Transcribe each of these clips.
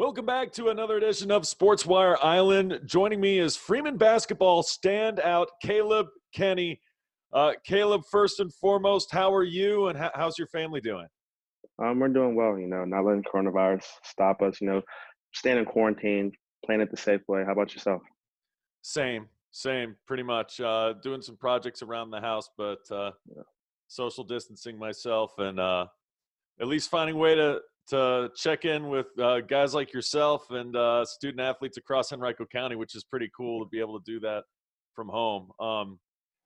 Welcome back to another edition of Sportswire Island. Joining me is Freeman basketball standout Caleb Kenney. Caleb, first and foremost, how are you and how's your family doing? We're doing well, not letting coronavirus stop us, staying in quarantine, playing it the safe way. How about yourself? Same, pretty much. Doing some projects around the house, but Yeah. social distancing myself and at least finding a way to check in with guys like yourself and student athletes across Henrico County, which is pretty cool to be able to do that from home.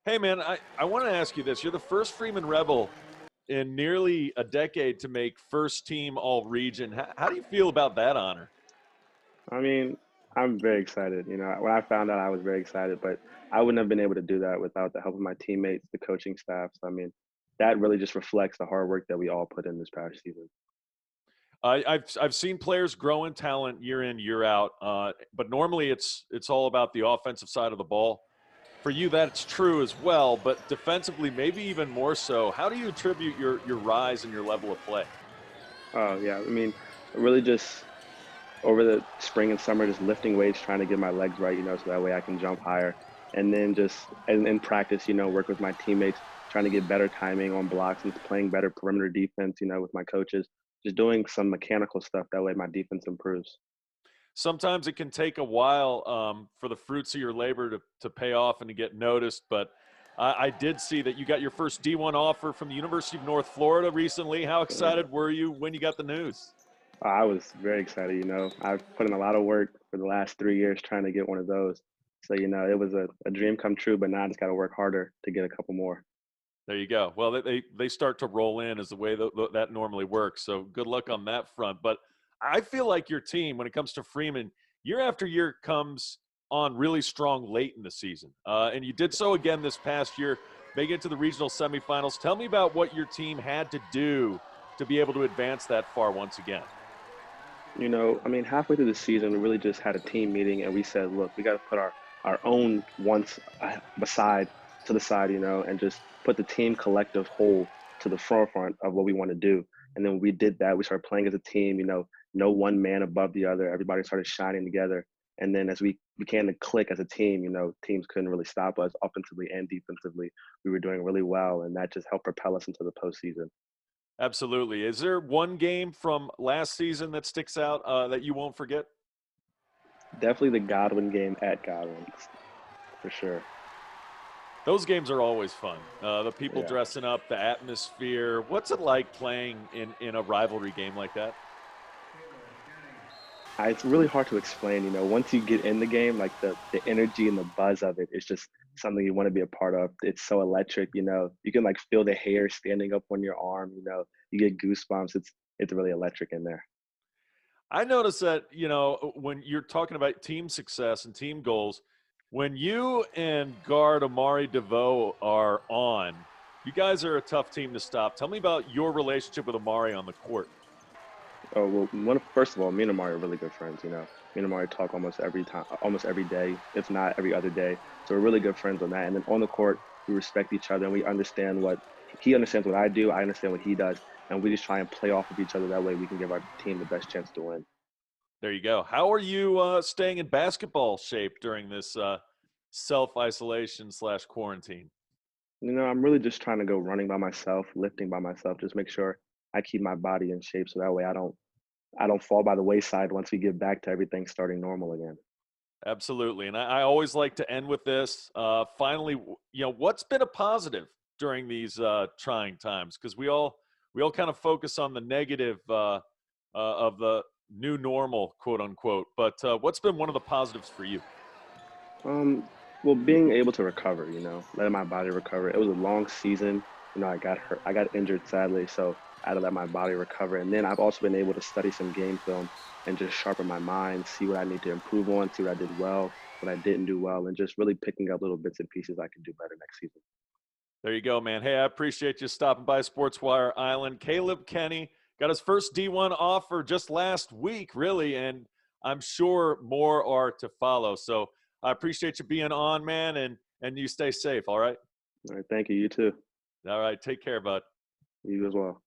Hey, man, I want to ask you this. You're the first Freeman Rebel in nearly a decade to make first team all region. How do you feel about that honor? I mean, I'm very excited. When I found out, I was very excited, but I wouldn't have been able to do that without the help of my teammates, the coaching staff. So, that really just reflects the hard work that we all put in this past season. I've seen players grow in talent year in, year out, but normally it's all about the offensive side of the ball. For you, that's true as well, but defensively, maybe even more so. How do you attribute your rise and your level of play? Oh, yeah. Really just over the spring and summer, just lifting weights, trying to get my legs right, so that way I can jump higher. And then just in practice, work with my teammates, trying to get better timing on blocks and playing better perimeter defense, with my coaches, just doing some mechanical stuff. That way my defense improves. Sometimes it can take a while for the fruits of your labor to pay off and to get noticed, but I did see that you got your first D1 offer from the University of North Florida recently. How excited were you when you got the news? I was very excited. I've put in a lot of work for the last 3 years trying to get one of those. So, it was a dream come true, but now I just got to work harder to get a couple more. There you go. Well, they start to roll in as the way that normally works. So good luck on that front. But I feel like your team, when it comes to Freeman, year after year comes on really strong late in the season. And you did so again this past year, making it to the regional semifinals. Tell me about what your team had to do to be able to advance that far once again. Halfway through the season, we really just had a team meeting and we said, look, we got to put our own wants beside to the side, and just put the team collective whole to the forefront of what we want to do. And then we did that. We started playing as a team, no one man above the other. Everybody started shining together. And then as we began to click as a team, teams couldn't really stop us offensively and defensively. We were doing really well, and that just helped propel us into the postseason. Absolutely. Is there one game from last season that sticks out that you won't forget? Definitely the Godwin game at Godwin's, for sure. Those games are always fun. The people Yeah. dressing up, the atmosphere. What's it like playing in a rivalry game like that? It's really hard to explain, once you get in the game, like the energy and the buzz of it is just something you want to be a part of. It's so electric, you can like feel the hair standing up on your arm, you get goosebumps. It's really electric in there. I notice that, when you're talking about team success and team goals, when you and guard Amari DeVoe are on, you guys are a tough team to stop. Tell me about your relationship with Amari on the court. Oh, well, first of all, me and Amari are really good friends, Me and Amari talk almost every time, almost every day, if not every other day. So we're really good friends on that. And then on the court, we respect each other and we understand what he understands what I do. I understand what he does. And we just try and play off of each other. That way we can give our team the best chance to win. There you go. How are you staying in basketball shape during this self-isolation / quarantine? I'm really just trying to go running by myself, lifting by myself, just make sure I keep my body in shape so that way I don't fall by the wayside once we get back to everything starting normal again. Absolutely. And I always like to end with this. Finally, what's been a positive during these trying times? Because we all kind of focus on the negative of the new normal, quote unquote. But what's been one of the positives for you? Um, well, being able to recover, letting my body recover. It was a long season. I got hurt. I got injured sadly, so I had to let my body recover. And then I've also been able to study some game film and just sharpen my mind, see what I need to improve on, see what I did well, what I didn't do well, and just really picking up little bits and pieces I can do better next season. There you go, man. Hey, I appreciate you stopping by Sportswire Island. Caleb Kenney got his first D1 offer just last week, really, and I'm sure more are to follow. So I appreciate you being on, man, and you stay safe, all right? All right, thank you. You too. All right, take care, bud. You as well.